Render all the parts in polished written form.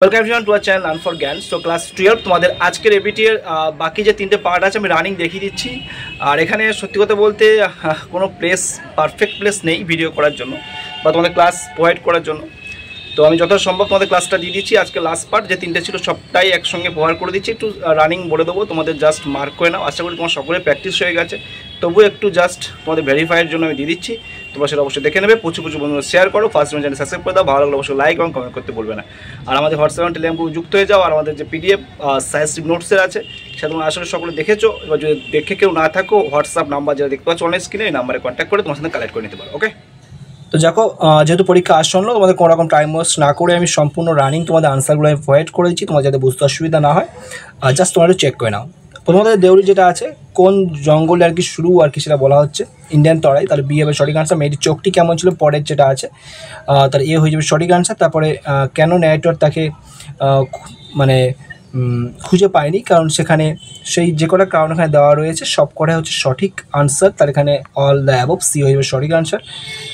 Welcome everyone to our channel learn for জ্ঞান। So class 12 তোমাদের আজকের এবিটি এর বাকি যে তিনটে পার্ট আছে আমি রানিং দেখিয়ে দিচ্ছি। আর এখানে সত্যি কথা বলতে কোনো পারফেক্ট প্লেস নেই ভিডিও করার জন্য বা তোমাদের ক্লাস প্রোভাইড করার জন্য। তো আমি যত সম্ভব তোমাদের ক্লাসটা দিয়ে দিচ্ছি। আজকে লাস্ট পার্ট যে তিনটে ছিল সবটাই একসঙ্গে প্রোভাইড করে দিচ্ছি। একটু রানিং বলে দেবো, তোমাদের জাস্ট মার্ক করে নাও। আশা করি তোমার সকলে প্র্যাকটিস হয়ে গেছে, তবুও একটু জাস্ট তোমাদের ভেরিফাইয়ের জন্য আমি দিয়ে দিচ্ছি। তোমরা সেটা অবশ্যই দেখে নেবে। প্রচুর বন্ধুরা শেয়ার করো, ফার্স্ট চ্যানেল সাবস্ক্রাইব করে দাও, ভালো লাগলে অবশ্যই লাইক এবং কমেন্ট করতে বলবে না। আর আমাদের হোয়াটসঅ্যাপ টেলিগ্রাম গ্রুপে যুক্ত হয়ে যাও। আর আমাদের যে পিডিএফ সায়েন্স নোটসের আছে সেটা তোমরা আসলে সকলে দেখেছো। এবার যদি দেখে কেউ না থাকো, হোয়াটসঅ্যাপ নাম্বার যেটা দেখতে পাচ্ছ অনলাইন স্ক্রিনে, এই নাম্বারে কন্ট্যাক্ট করে তোমার সাথে কালেক্ট করে নিতে পারো। ওকে, তো দেখো, যেহেতু পরীক্ষা আসন্ন, তোমাদের কোনো রকম টাইম ওয়েস্ট না করে আমি সম্পূর্ণ রানিং তোমাদের আনসারগুলো আমি প্রোভাইড করে দিচ্ছি, তোমার যাতে বুঝতে অসুবিধা না হয়। জাস্ট তোমরা একটু চেক করে নাও। প্রথমত দেউরি যেটা আছে, কোন জঙ্গলে আর কি শুরু আর কি সেটা বলা হচ্ছে ইন্ডিয়ান তরাই, তাহলে বি হবে সঠিক আনসার। মেয়েটির চোখটি কেমন ছিল, পরের যেটা আছে তার এ হয়ে যাবে সঠিক আনসার। তারপরে কেন ন্যারেটর তাকে মানে খুঁজে পায়নি, কারণ সেখানে সেই যে কটা কারণ এখানে দেওয়া রয়েছে সব কটাই হচ্ছে সঠিক আনসার, তার এখানে অল দ্য অ্যাবভ, সি হয়ে যাবে সঠিক আনসার।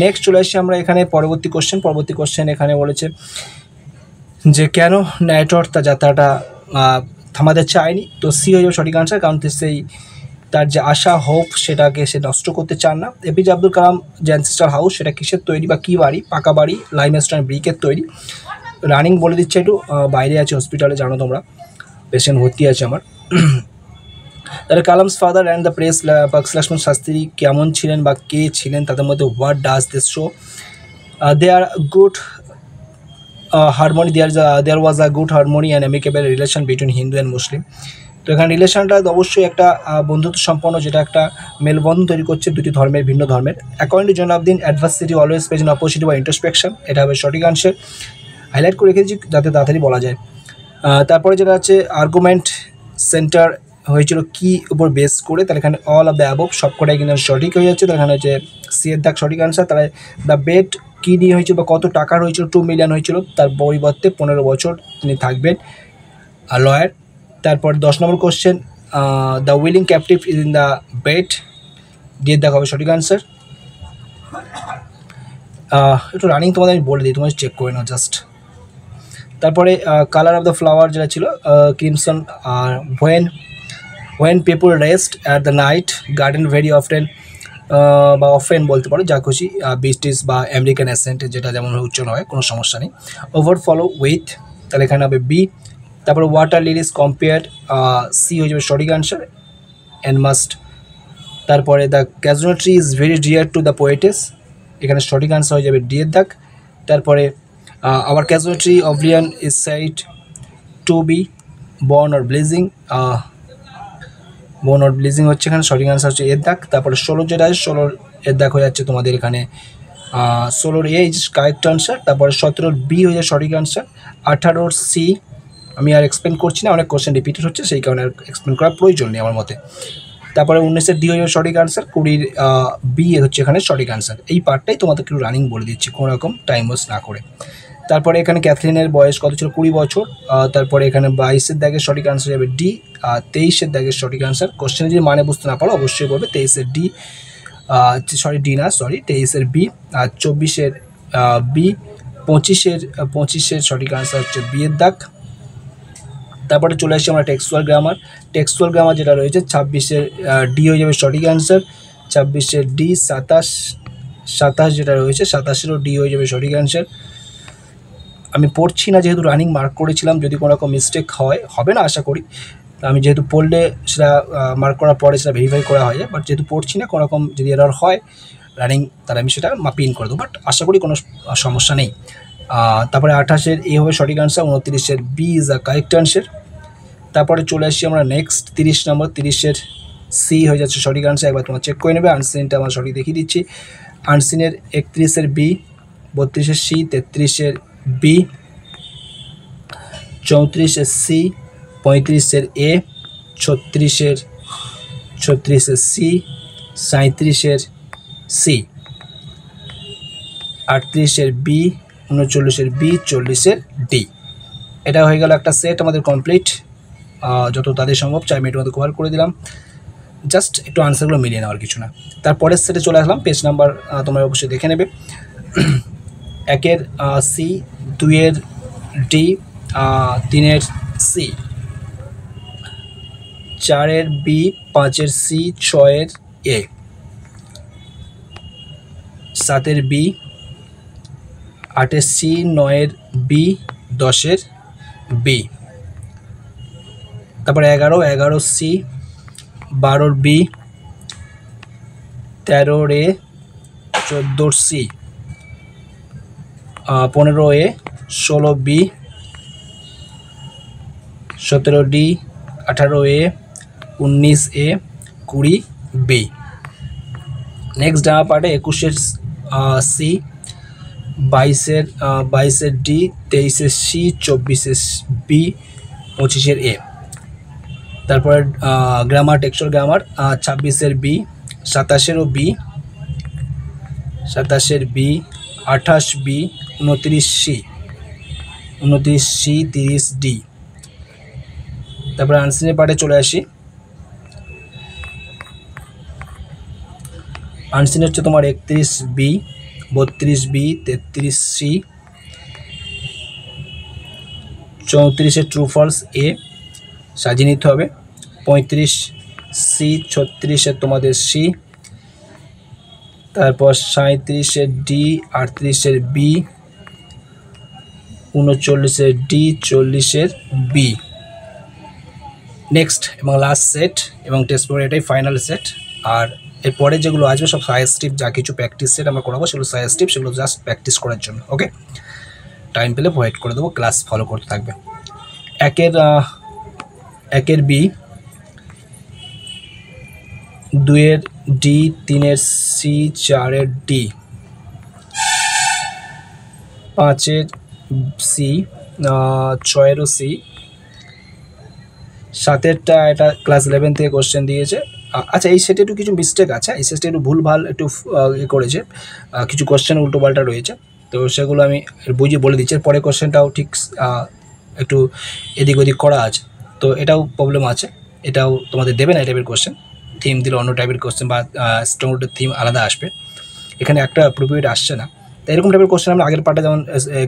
নেক্সট চলে আসছি আমরা এখানে পরবর্তী কোশ্চেন এখানে বলেছে যে কেন ন্যারেটর তার যাত্রাটা থামাতে চায়নি, তো সি হয়ে যাবে সঠিক আনসার, কারণ সেই তার যে আশা হোপ সেটাকে সে নষ্ট করতে চান না। এপিজে আব্দুল কালাম যে অ্যানসেস্টার হাউস সেটা কিসের তৈরি বা কী বাড়ি, পাকা বাড়ি, লাইমস্টোন ব্রিকের তৈরি। রানিং বলে দিচ্ছে একটু, বাইরে আছে হসপিটালে, জানো তোমরা, পেশেন্ট ভর্তি আছে আমার। তাহলে Kalam's father and the priest Lakshman Shastri কেমন ছিলেন বা কে ছিলেন, তাদের মধ্যে what does this show, they are good harmony, there was a good harmony and amicable relation between Hindu and Muslim. তো এখানে রিলেশনটা অবশ্যই একটা বন্ধুত্ব সম্পন্ন, যেটা একটা মেলবন্ধন তৈরি করছে দুটি ধর্মের, ভিন্ন ধর্মের। According to Zainuddin, adversity always present opposite বা ইন্ট্রোস্পেকশন, এটা হবে সঠিক আনসার। হাইলাইট করে রেখেছি যাতে তাড়াতাড়ি বলা যায়। তারপরে যেটা আছে আর্গুমেন্ট সেন্টার হয়েছিল কি উপর বেস করে, তাহলে এখানে অল অফ দ্য অ্যাবভ সবকটাই কিন্তু সঠিক হয়ে যাচ্ছে। তাহলে এখানে হচ্ছে সি এর দাগ সঠিক আনসার। তাহলে দ্য বেড কী নিয়ে হয়েছিল বা কত টাকার হয়েছিল, 2 মিলিয়ন হয়েছিল, তার পরিবর্তে 15 বছর তিনি থাকবেন লয়ার। তারপর 10 number question, the willing captive is in the bed, দিয়ে দেখা হবে সঠিক আনসার। একটু রানিং তোমাদের আমি বলে দিই, তোমাদের চেক করে নাও জাস্ট। তারপরে কালার অফ দ্য ফ্লাওয়ার যেটা ছিল ক্রিমসন, আর when people rest at the night garden very often বা অফেন বলতে পারো, যা খুশি, বিস্টিস বা আমেরিকান অ্যাসেন্ট যেটা যেমন উচ্চারণ হয়, কোনো সমস্যা নেই। ওভার ফলো উইথ, তাহলে এখানে হবে বি। তারপরে ওয়াটার লিলিস কম্পেয়ার, সি হয়ে যাবে সঠিক আনসার, অ্যান্ড মাস্ট। তারপরে the casualty is very dear to the poetess, এখানে সঠিক আনসার হয়ে যাবে ডি এর দাগ। তারপরে our casualty of Ryan is side to be born or blazing, born or blazing হচ্ছে এখানে সঠিক আনসার হচ্ছে এর দাগ। তারপরে 16 যেটা আছে 16 এর দাগ হয়ে যাচ্ছে তোমাদের এখানে 16 এ ইজ কারেক্ট আনসার। তারপরে 17 বি হয়ে যায় সঠিক আনসার। 18 সি আমি আর এক্সপ্লেন করছি না, অনেক কোশ্চেন রিপিটেড হচ্ছে, সেই কারণে আর এক্সপ্লেন করার প্রয়োজন নেই আমার মতে। তারপরে 19 ডি হয়ে যাবে সঠিক আনসার। 20 বি হচ্ছে এখানে সঠিক আনসার। এই পার্টটাই তোমাদের একটু রানিং বলে দিচ্ছি, কোনো রকম টাইম ওয়েস্ট না করে। তারপরে এখানে ক্যাথরিনের বয়স কত ছিল, 20 বছর। তারপরে এখানে 22 দাগের সঠিক আনসার যাবে ডি, আর 23 দাগের সঠিক আনসার। কোশ্চেনে যদি মানে বুঝতে না পারো অবশ্যই বলবে 23 ডি, সরি ডি না, সরি 23 বি, আর 24 বি, 25 সঠিক আনসার হচ্ছে বি এর দাগ। তারপরে চলে আসছি আমরা টেক্সচুয়াল গ্রামার যেটা রয়েছে 26 ডি হয়ে যাবে সঠিক আনসার। 26 ডি, 27 যেটা রয়েছে 27 ডি হয়ে যাবে সঠিক আনসার। আমি পড়ছি না যেহেতু রানিং মার্ক করেছিলাম, যদি কোনো রকম মিস্টেক হবে না আশা করি, আমি যেহেতু পড়লে সেটা মার্ক করার পরে সেটা ভেরিফাই করা হয়, বাট যেহেতু পড়ছি না, কোনো রকম যদি এরর হয় রানিং, তাহলে আমি সেটা পিন করে দেবো, বাট আশা করি কোনো সমস্যা নেই। তারপরে 28 এ হবে সঠিক answer, 29 B is the correct answer. তারপরে চলে আসছি আমরা নেক্সট 30 নম্বর, 30 সি হয়ে যাচ্ছে সঠিক আনসার। একবার তোমরা চেক করে নেবে। আনসিনটা আমরা সঠিক দেখিয়ে দিচ্ছি। আনসিনের 31 B, 32 C, 33 B, 34 C, 35 A, 36 C, 37 C, 38 B, 39 B, 40 D. এটা হয়ে গেল একটা সেট আমাদের কমপ্লিট। যত তাদের সম্ভব 4 মিনিটের মধ্যে কভার করে দিলাম। জাস্ট একটু আনসারগুলো মিলিয়ে নেওয়ার কিছু না। তারপরের সেটে চলে আসলাম, পেজ নাম্বার তোমরা অবশ্যই দেখে নেবে। 1 সি, 2 ডি, 3-এর সি, 4-এর বি, 5-এর সি, 6-এর এ, 7-এর বি, 8-এর সি, 9-এর বি, 10-এর বি। তারপরে 11 সি, 12-র বি, 13-র এ, 14-র C, 15 A, 16 B, 17 D, 18 A, 19 A, 20 B. Next ডানা পার্টে 21-এর সি, 22-এর ডি, 23-এর সি, 24-এর বি, 25-এর এ। তারপরে গ্রামার, টেক্সচুয়াল গ্রামার, 26-এর বি, 27-এরও বি, 27-এর B, 28 B, 29 C, 29 C, 30 D. তারপরে আনসিনের পার্টে চলে আসি। আনসিন হচ্ছে তোমার 31 বি, 32 বি, 33 সি, 34-এর ট্রু ফলস এ সাজিয়ে নিতে হবে, 35 সি, 36-এর তোমাদের সি, তারপর 37-এর ডি, 38-এর বি, 39-এর ডি, 40-এর বি। নেক্সট এবং লাস্ট সেট এবং টেস্ট পেপার এটাই ফাইনাল সেট। আর এরপরে যেগুলো আসবে সব সাজেস্টিভ, যা কিছু প্র্যাকটিস সেট আমরা করাবো সেগুলো সাজেস্টিভ, সেগুলো জাস্ট প্র্যাকটিস করার জন্য। ওকে, টাইম পেলে প্রোভাইড করে দেবো, ক্লাস ফলো করতে থাকবে। 1-এর বি, 2-এর ডি, 3-এর সি, 4-এর ডি, 5-এর সি, 6-এরও সি, 7-এরটা এটা ক্লাস 11 থেকে কোশ্চেন দিয়েছে। আচ্ছা, এই সেটে একটু কিছু মিস্টেক আছে, এই সেটে একটু ভুলভাল একটু করেছে, কিছু কোশ্চেন উল্টোপাল্টা রয়েছে, তো সেগুলো আমি বুঝিয়ে বলে দিচ্ছি। পরে কোশ্চেনটাও ঠিক একটু এদিক ওদিক করা আছে, তো এটাও প্রবলেম আছে, এটাও তোমাদের দেবে না এই টাইপের কোশ্চেন। থিম দিলে অন্য টাইপের কোশ্চেন বা স্ট্রং রুটের থিম আলাদা আসবে, এখানে একটা অ্যাপ্রোপ্রিয়েট আসছে না। তো এরকম টাইপের কোশ্চেন আমরা আগের পার্টে যেমন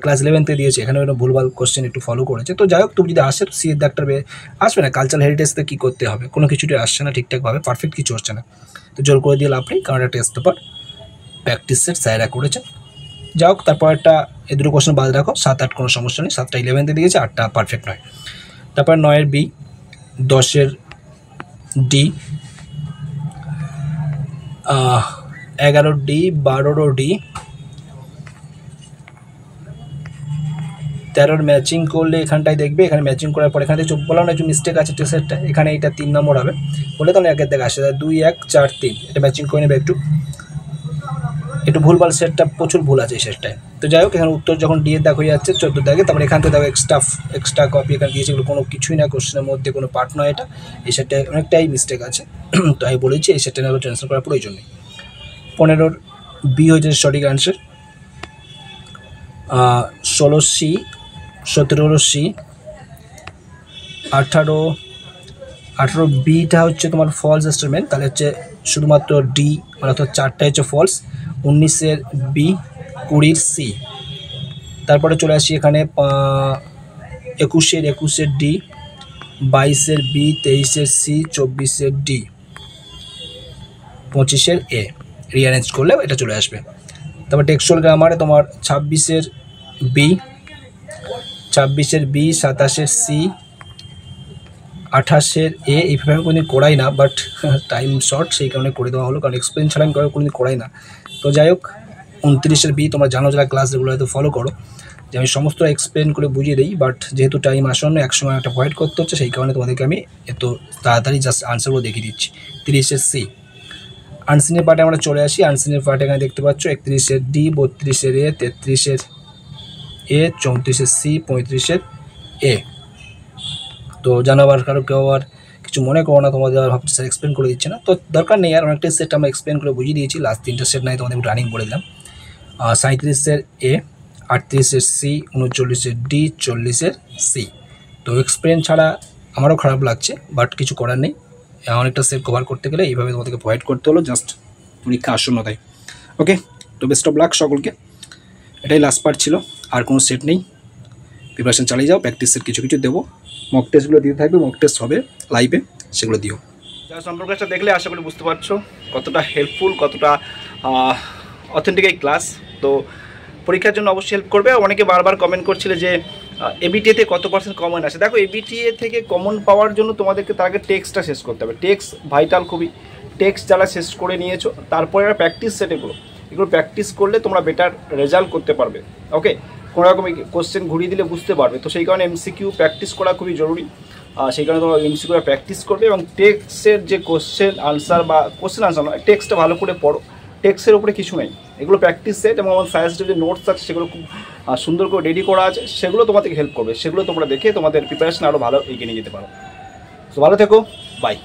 ক্লাস 11 থেকে দিয়েছি, এখানে ভুলভাল কোশ্চেন একটু ফলো করেছে। তো যাই হোক, তুমি যদি আসে সি এর দাগটা আসবে না, কালচারাল হেরিটেজতে কী করতে হবে, কোনো কিছুটাই আসছে না ঠিকঠাকভাবে, পারফেক্ট কিছু হচ্ছে না। তো জোর করে দিয়ে লাভ নেই, কারণ একটা টেস্ট পেপার প্র্যাকটিস সেট স্যাররা করেছে। যাই হোক, তারপর একটা এই দুটো কোশ্চেন বাদ রাখো, 7-8 কোনো সমস্যা নেই, 7টা 11তে দিয়েছে, 8টা পারফেক্ট নয়। তারপর 9-এর বি, 10-এর ডি, 11-র ডি, 12-রও ডি, 13-র ম্যাচিং করলে এখানটায় দেখবে, এখানে ম্যাচিং করার পর এখানে দেখছো বললাম না একটু মিস্টেক আছে টেস্টটা, এখানে এটা 3 নম্বর হবে বলে, তাহলে একের দেখে আসে 2, 1, 4, 3, এটা ম্যাচিং করে নেবে। একটু ভুলভাল সেটটা, প্রচুর ভুল আছে এই সেটটায়। তো যাই হোক, এখানে উত্তর যখন ডি এর দাগ হয়ে যাচ্ছে 14 দাগে, তারপরে এখান থেকে দেখো এক্সট্রা কপি এখানে দিয়েছে, এগুলো কোনো কিছুই না, কোশ্চেনের মধ্যে কোনো পার্ট নয় এটা, এই সেটটায় অনেকটাই মিস্টেক আছে। তো আমি বলেছি এই সেটটা নিয়ে টেনশন করার প্রয়োজন নেই। 15-র বি হয়েছে সঠিক আনসার, 16 সি, 17 সি, 18 বিটা হচ্ছে তোমার ফলস স্টেটমেন্ট, তাহলে হচ্ছে শুধুমাত্র ডি, মানে অর্থাৎ 4টাই হচ্ছে ফলস, 19-এর বি, 20-র সি। তারপরে চলে আসি এখানে 21-এর ডি, 22-এর বি, 23-এর সি, 24-এর ডি, 25-এর এ, রিঅ্যারেঞ্জ করলে এটা চলে আসবে। তারপর টেক্সচুয়াল গ্রামারে তোমার 26-এর বি, 27-এর সি, 28-এর এ, এইভাবে আমি কোনোদিন করাই না, বাট টাইম শর্ট সেই কারণে করে দেওয়া হলো, কারণ এক্সপ্লেন ছাড়া আমি কোনোদিন করাই না। তো যাই হোক, 29-এর বি, তোমরা জানো যারা ক্লাস রেগুলার হয়তো ফলো করো, যে আমি সমস্ত এক্সপ্লেন করে বুঝিয়ে দিই, বাট যেহেতু টাইম আসন্ন, একসময় একটা ভয়েড করতে হচ্ছে, সেই কারণে তোমাদেরকে আমি এত তাড়াতাড়ি জাস্ট আনসারগুলো দেখিয়ে দিচ্ছি। 30-এর সি। আনসিনের পার্টে আমরা চলে আসি। আনসিনের পার্টে এখানে দেখতে পাচ্ছ 31-এর ডি, 32-এর এ, 33-এর এ, 34-এর সি, 35-এর এ। তো জানাবার কারো কেউ আর কিছু মনে করো না, তোমাদের আর ভাবছি স্যার এক্সপ্লেন করে দিচ্ছে না, তো দরকার নেই আর, অনেকটাই সেট আমরা এক্সপ্লেন করে বুঝিয়ে দিয়েছি, লাস্ট 3টা সেট নাই তোমাদের রানিং বলে দিলাম। 37-এর এ, 38-এর সি, 39-এর ডি, 40-এর সি। তো এক্সপ্লেন ছাড়া আমারও খারাপ লাগছে, বাট কিছু করার নেই, অনেকটা সেট কভার করতে গেলে এইভাবে তোমাদেরকে প্রোভাইড করতে হলো, জাস্ট পরীক্ষা আসন্ন তাই। ওকে, তো বেস্ট অফ লাক সকলকে, এটাই লাস্ট পার্ট ছিল, আর কোনো সেট নেই। প্রিপারেশন চালিয়ে যাও। প্র্যাকটিসের কিছু কিছু দেবো, মক টেস্টগুলো দিতে থাকবে, মক টেস্ট হবে লাইভে, সেগুলো দিও। যারা সম্পর্কটা দেখলে আশা করি বুঝতে পারছো কতটা হেল্পফুল, কতটা অথেন্টিক এই ক্লাস। তো পরীক্ষার জন্য অবশ্যই হেল্প করবে। অনেকে বারবার কমেন্ট করছিলে যে এবিটিএতে কত পার্সেন্ট কমন আসে। দেখো, এবিটিএ থেকে কমন পাওয়ার জন্য তোমাদেরকে তার আগে টেক্সটটা শেষ করতে হবে। টেক্সট ভাইটাল খুবই। টেক্সট যারা শেষ করে নিয়েছো, তারপরে প্র্যাকটিস সেট এগুলো প্র্যাকটিস করলে তোমরা বেটার রেজাল্ট করতে পারবে। ওকে, কোনো রকম কোশ্চেন ঘুরিয়ে দিলে বুঝতে পারবে। তো সেই কারণে এমসিকিউ প্র্যাকটিস করা খুবই জরুরি। সেই কারণে তোমরা এমসিকিউটা প্র্যাকটিস করবে এবং টেক্সটের যে কোশ্চেন আনসার বা কোশ্চেন আনসার নয়, টেক্সটটা ভালো করে পড়ো। টেক্সটের উপরে কিছু নেই, এগুলো প্র্যাকটিস সেট এবং আমার সাজেস্টেড যে নোটস আছে সেগুলো খুব সুন্দর করে রেডি করা আছে, সেগুলো তোমাদেরকে হেল্প করবে। সেগুলো তোমরা দেখে তোমাদের প্রিপারেশন আরও ভালো এগিয়ে নিয়ে যেতে পারো। তো ভালো থেকো, বাই।